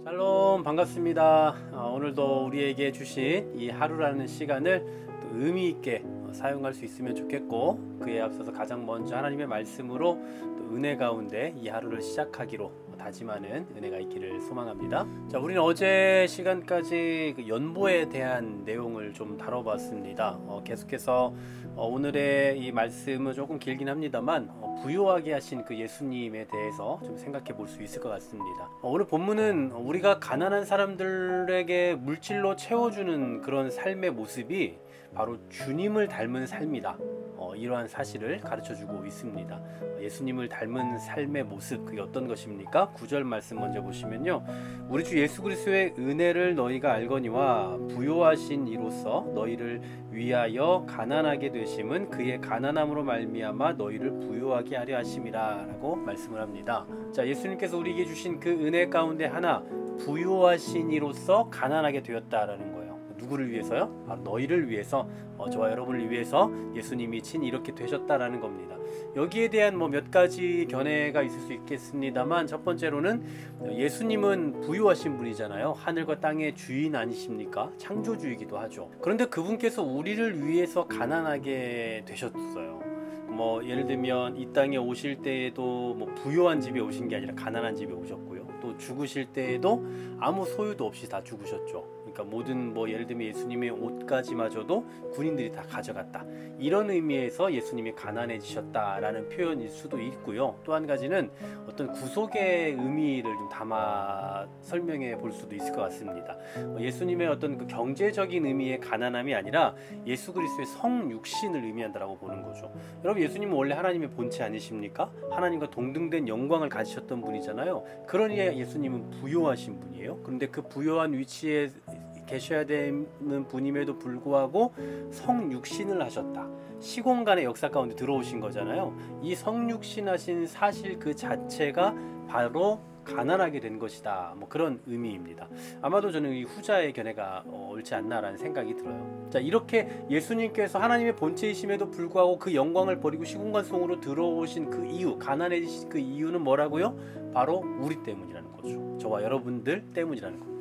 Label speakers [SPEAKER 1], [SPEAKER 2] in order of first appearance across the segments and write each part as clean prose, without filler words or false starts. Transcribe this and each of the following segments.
[SPEAKER 1] 샬롬, 반갑습니다. 오늘도 우리에게 주신 이 하루라는 시간을 또 의미 있게 사용할 수 있으면 좋겠고, 그에 앞서서 가장 먼저 하나님의 말씀으로 또 은혜 가운데 이 하루를 시작하기로 다짐하는 은혜가 있기를 소망합니다. 자, 우리는 어제 시간까지 그 연보에 대한 내용을 좀 다뤄봤습니다. 계속해서 오늘의 이 말씀은 조금 길긴 합니다만 부요하게 하신 그 예수님에 대해서 좀 생각해 볼 수 있을 것 같습니다. 오늘 본문은 우리가 가난한 사람들에게 물질로 채워주는 그런 삶의 모습이 바로 주님을 닮은 삶이다, 이러한 사실을 가르쳐주고 있습니다. 예수님을 닮은 삶의 모습, 그게 어떤 것입니까? 9절 말씀 먼저 보시면요, 우리 주 예수 그리스도의 은혜를 너희가 알거니와 부요하신 이로써 너희를 위하여 가난하게 되심은 그의 가난함으로 말미암아 너희를 부요하게 하려 하심이라 라고 말씀을 합니다. 자, 예수님께서 우리에게 주신 그 은혜 가운데 하나, 부요하신 이로써 가난하게 되었다라는 거예요. 누구를 위해서요? 바로 너희를 위해서, 저와 여러분을 위해서 예수님이 친 이렇게 되셨다라는 겁니다. 여기에 대한 몇 가지 견해가 있을 수 있겠습니다만, 첫 번째로는 예수님은 부유하신 분이잖아요. 하늘과 땅의 주인 아니십니까? 창조주이기도 하죠. 그런데 그분께서 우리를 위해서 가난하게 되셨어요. 예를 들면 이 땅에 오실 때에도 부유한 집에 오신 게 아니라 가난한 집에 오셨고요. 또 죽으실 때에도 아무 소유도 없이 다 죽으셨죠. 그러니까 모든 예를 들면 예수님의 옷까지마저도 군인들이 다 가져갔다, 이런 의미에서 예수님이 가난해지셨다라는 표현일 수도 있고요. 또 한 가지는 어떤 구속의 의미를 좀 담아 설명해 볼 수도 있을 것 같습니다. 예수님의 어떤 그 경제적인 의미의 가난함이 아니라 예수 그리스도의 성육신을 의미한다라고 보는 거죠. 여러분, 예수님은 원래 하나님의 본체 아니십니까? 하나님과 동등된 영광을 가지셨던 분이잖아요. 그러니 예수님은 부요하신 분이에요. 그런데 그 부요한 위치에 계셔야 되는 분임에도 불구하고 성육신을 하셨다, 시공간의 역사 가운데 들어오신 거잖아요. 이 성육신 하신 사실 그 자체가 바로 가난하게 된 것이다, 그런 의미입니다. 아마도 저는 이 후자의 견해가 옳지 않나라는 생각이 들어요. 자, 이렇게 예수님께서 하나님의 본체이심에도 불구하고 그 영광을 버리고 시공간 속으로 들어오신 그 이유, 가난해지신 그 이유는 뭐라고요? 바로 우리 때문이라는 거죠. 저와 여러분들 때문이라는 겁니다.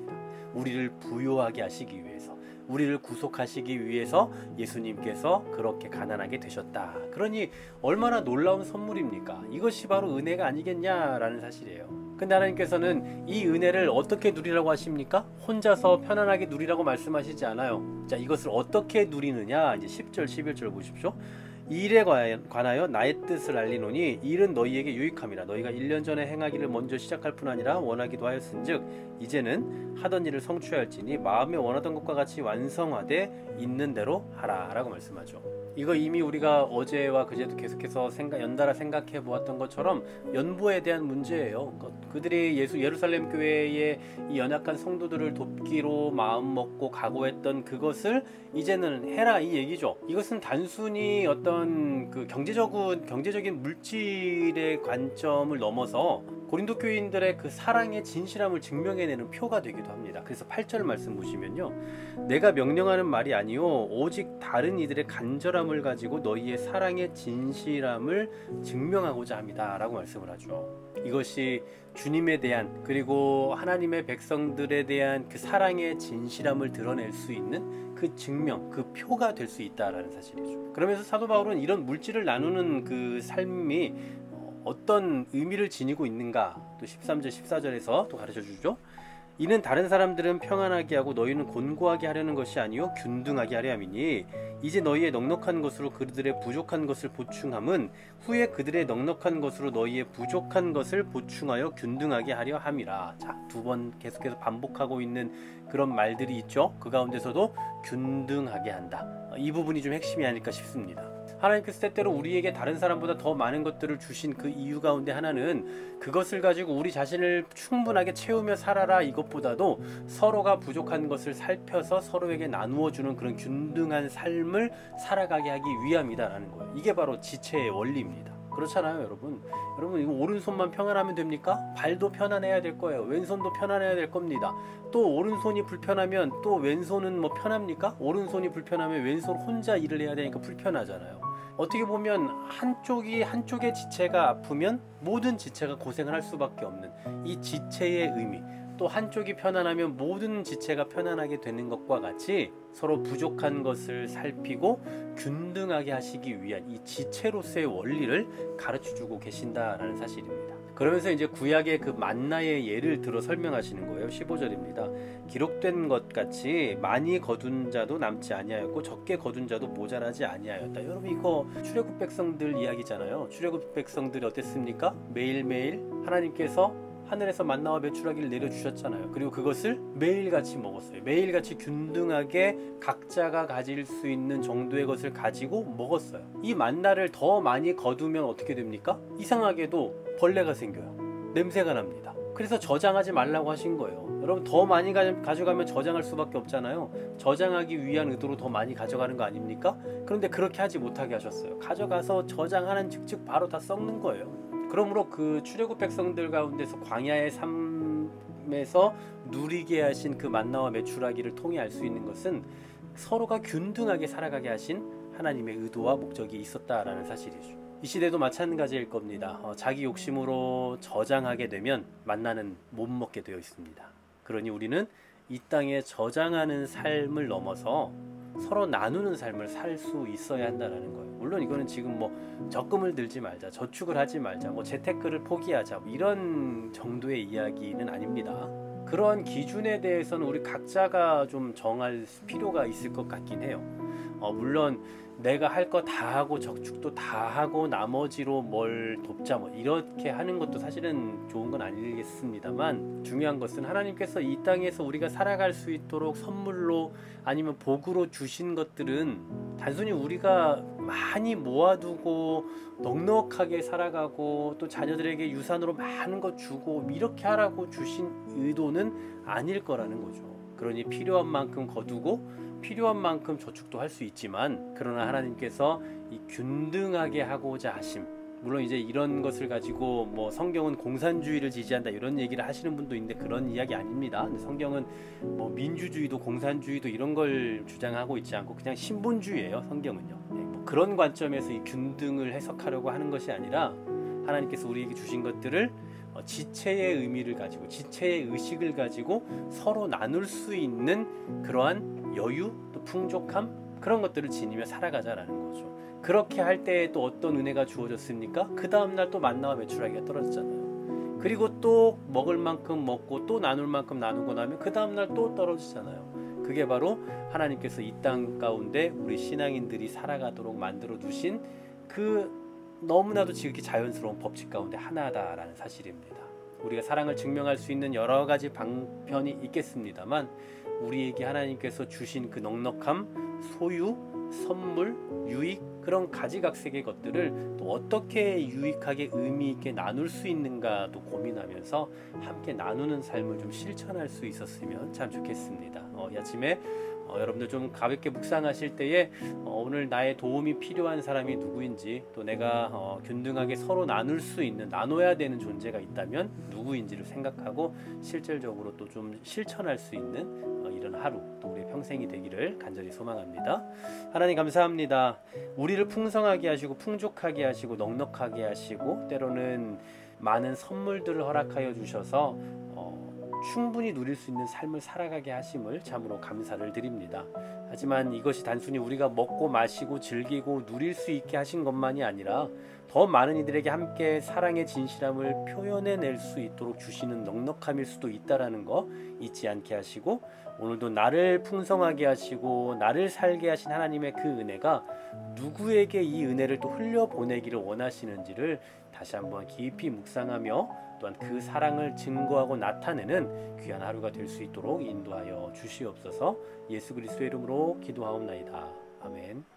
[SPEAKER 1] 우리를 부요하게 하시기 위해서, 우리를 구속하시기 위해서 예수님께서 그렇게 가난하게 되셨다. 그러니 얼마나 놀라운 선물입니까? 이것이 바로 은혜가 아니겠냐라는 사실이에요. 근데 하나님께서는 이 은혜를 어떻게 누리라고 하십니까? 혼자서 편안하게 누리라고 말씀하시지 않아요. 자, 이것을 어떻게 누리느냐, 이제 10절 11절 보십시오. 이 일에 관하여 나의 뜻을 알리노니 일은 너희에게 유익함이라. 너희가 1년 전에 행하기를 먼저 시작할 뿐 아니라 원하기도 하였은즉 이제는 하던 일을 성취할지니 마음에 원하던 것과 같이 완성하되 있는 대로 하라 라고 말씀하죠. 이거 이미 우리가 어제와 그제도 계속해서 연달아 생각해 보았던 것처럼 연보에 대한 문제예요. 그들이 예루살렘 교회의 이 연약한 성도들을 돕기로 마음 먹고 각오했던 그것을 이제는 해라, 이 얘기죠. 이것은 단순히 어떤 그 경제적인 물질의 관점을 넘어서 고린도 교인들의 그 사랑의 진실함을 증명해내는 표가 되기도 합니다. 그래서 8절 말씀 보시면요, 내가 명령하는 말이 아니요 오직 다른 이들의 간절함을 가지고 너희의 사랑의 진실함을 증명하고자 합니다 라고 말씀을 하죠. 이것이 주님에 대한, 그리고 하나님의 백성들에 대한 그 사랑의 진실함을 드러낼 수 있는 그 증명, 그 표가 될 수 있다라는 사실이죠. 그러면서 사도 바울은 이런 물질을 나누는 그 삶이 어떤 의미를 지니고 있는가, 또 13절 14절에서 또 가르쳐 주죠. 이는 다른 사람들은 평안하게 하고 너희는 곤고하게 하려는 것이 아니요 균등하게 하려 함이니 이제 너희의 넉넉한 것으로 그들의 부족한 것을 보충함은 후에 그들의 넉넉한 것으로 너희의 부족한 것을 보충하여 균등하게 하려 함이라. 자, 두 번 계속해서 반복하고 있는 그런 말들이 있죠. 그 가운데서도 균등하게 한다, 이 부분이 좀 핵심이 아닐까 싶습니다. 하나님께서 때때로 우리에게 다른 사람보다 더 많은 것들을 주신 그 이유 가운데 하나는 그것을 가지고 우리 자신을 충분하게 채우며 살아라, 이것보다도 서로가 부족한 것을 살펴서 서로에게 나누어 주는 그런 균등한 삶을 살아가게 하기 위함이다라는 거예요. 이게 바로 지체의 원리입니다. 그렇잖아요, 여러분. 이거 오른손만 평안하면 됩니까? 발도 편안해야 될 거예요. 왼손도 편안해야 될 겁니다. 또 오른손이 불편하면 또 왼손은 편합니까? 오른손이 불편하면 왼손 혼자 일을 해야 되니까 불편하잖아요. 어떻게 보면 한쪽의 지체가 아프면 모든 지체가 고생을 할 수밖에 없는 이 지체의 의미, 또 한쪽이 편안하면 모든 지체가 편안하게 되는 것과 같이 서로 부족한 것을 살피고 균등하게 하시기 위한 이 지체로서의 원리를 가르쳐주고 계신다라는 사실입니다. 그러면서 이제 구약의 그 만나의 예를 들어 설명하시는 거예요. 15절입니다. 기록된 것 같이 많이 거둔 자도 남지 아니하였고 적게 거둔 자도 모자라지 아니하였다. 여러분 이거 출애굽 백성들 이야기잖아요. 출애굽 백성들이 어땠습니까? 매일매일 하나님께서 하늘에서 만나와 메추라기를 내려주셨잖아요. 그리고 그것을 매일같이 먹었어요. 매일같이 균등하게 각자가 가질 수 있는 정도의 것을 가지고 먹었어요. 이 만나를 더 많이 거두면 어떻게 됩니까? 이상하게도 벌레가 생겨요. 냄새가 납니다. 그래서 저장하지 말라고 하신 거예요. 여러분 더 많이 가져가면 저장할 수밖에 없잖아요. 저장하기 위한 의도로 더 많이 가져가는 거 아닙니까? 그런데 그렇게 하지 못하게 하셨어요. 가져가서 저장하는 즉즉 바로 다 썩는 거예요. 그러므로 그 출애굽 백성들 가운데서 광야의 삶에서 누리게 하신 그 만나와 메추라기를 통해 알 수 있는 것은 서로가 균등하게 살아가게 하신 하나님의 의도와 목적이 있었다라는 사실이죠. 이 시대도 마찬가지일 겁니다. 자기 욕심으로 저장하게 되면 만나는 못 먹게 되어 있습니다. 그러니 우리는 이 땅에 저장하는 삶을 넘어서 서로 나누는 삶을 살 수 있어야 한다는 거예요. 물론 이거는 지금 뭐 적금을 들지 말자, 저축을 하지 말자, 뭐 재테크를 포기하자 뭐 이런 정도의 이야기는 아닙니다. 그러한 기준에 대해서는 우리 각자가 좀 정할 필요가 있을 것 같긴 해요. 물론 내가 할 거 다 하고 저축도 다 하고 나머지로 뭘 돕자 뭐 이렇게 하는 것도 사실은 좋은 건 아니겠습니다만, 중요한 것은 하나님께서 이 땅에서 우리가 살아갈 수 있도록 선물로 아니면 복으로 주신 것들은 단순히 우리가 많이 모아두고 넉넉하게 살아가고 또 자녀들에게 유산으로 많은 것 주고 이렇게 하라고 주신 의도는 아닐 거라는 거죠. 그러니 필요한 만큼 거두고 필요한 만큼 저축도 할 수 있지만, 그러나 하나님께서 이 균등하게 하고자 하심, 물론 이제 이런 것을 가지고 뭐 성경은 공산주의를 지지한다 이런 얘기를 하시는 분도 있는데 그런 이야기 아닙니다. 근데 성경은 뭐 민주주의도 공산주의도 이런 걸 주장하고 있지 않고 그냥 신분주의예요. 성경은요. 뭐 그런 관점에서 이 균등을 해석하려고 하는 것이 아니라 하나님께서 우리에게 주신 것들을 지체의 의미를 가지고 지체의 의식을 가지고 서로 나눌 수 있는 그러한 여유 또 풍족함, 그런 것들을 지니며 살아가자라는 거죠. 그렇게 할 때 또 어떤 은혜가 주어졌습니까? 그 다음날 또 만나와 메추라기가 떨어졌잖아요. 그리고 또 먹을 만큼 먹고 또 나눌 만큼 나누고 나면 그 다음날 또 떨어지잖아요. 그게 바로 하나님께서 이 땅 가운데 우리 신앙인들이 살아가도록 만들어 두신 그 너무나도 지극히 자연스러운 법칙 가운데 하나다라는 사실입니다. 우리가 사랑을 증명할 수 있는 여러 가지 방편이 있겠습니다만, 우리에게 하나님께서 주신 그 넉넉함, 소유, 선물, 유익, 그런 가지각색의 것들을 또 어떻게 유익하게 의미 있게 나눌 수 있는가도 고민하면서 함께 나누는 삶을 좀 실천할 수 있었으면 참 좋겠습니다. 이 아침에 여러분들 좀 가볍게 묵상하실 때에 오늘 나의 도움이 필요한 사람이 누구인지, 또 내가 균등하게 서로 나눌 수 있는, 나눠야 되는 존재가 있다면 누구인지를 생각하고 실질적으로 또 좀 실천할 수 있는 이런 하루, 또 우리의 평생이 되기를 간절히 소망합니다. 하나님 감사합니다. 우리를 풍성하게 하시고 풍족하게 하시고 넉넉하게 하시고 때로는 많은 선물들을 허락하여 주셔서 충분히 누릴 수 있는 삶을 살아가게 하심을 참으로 감사를 드립니다. 하지만 이것이 단순히 우리가 먹고 마시고 즐기고 누릴 수 있게 하신 것만이 아니라 더 많은 이들에게 함께 사랑의 진실함을 표현해낼 수 있도록 주시는 넉넉함일 수도 있다는 거 잊지 않게 하시고, 오늘도 나를 풍성하게 하시고 나를 살게 하신 하나님의 그 은혜가 누구에게 이 은혜를 또 흘려보내기를 원하시는지를 다시 한번 깊이 묵상하며 또한 그 사랑을 증거하고 나타내는 귀한 하루가 될 수 있도록 인도하여 주시옵소서. 예수 그리스도의 이름으로 기도하옵나이다. 아멘.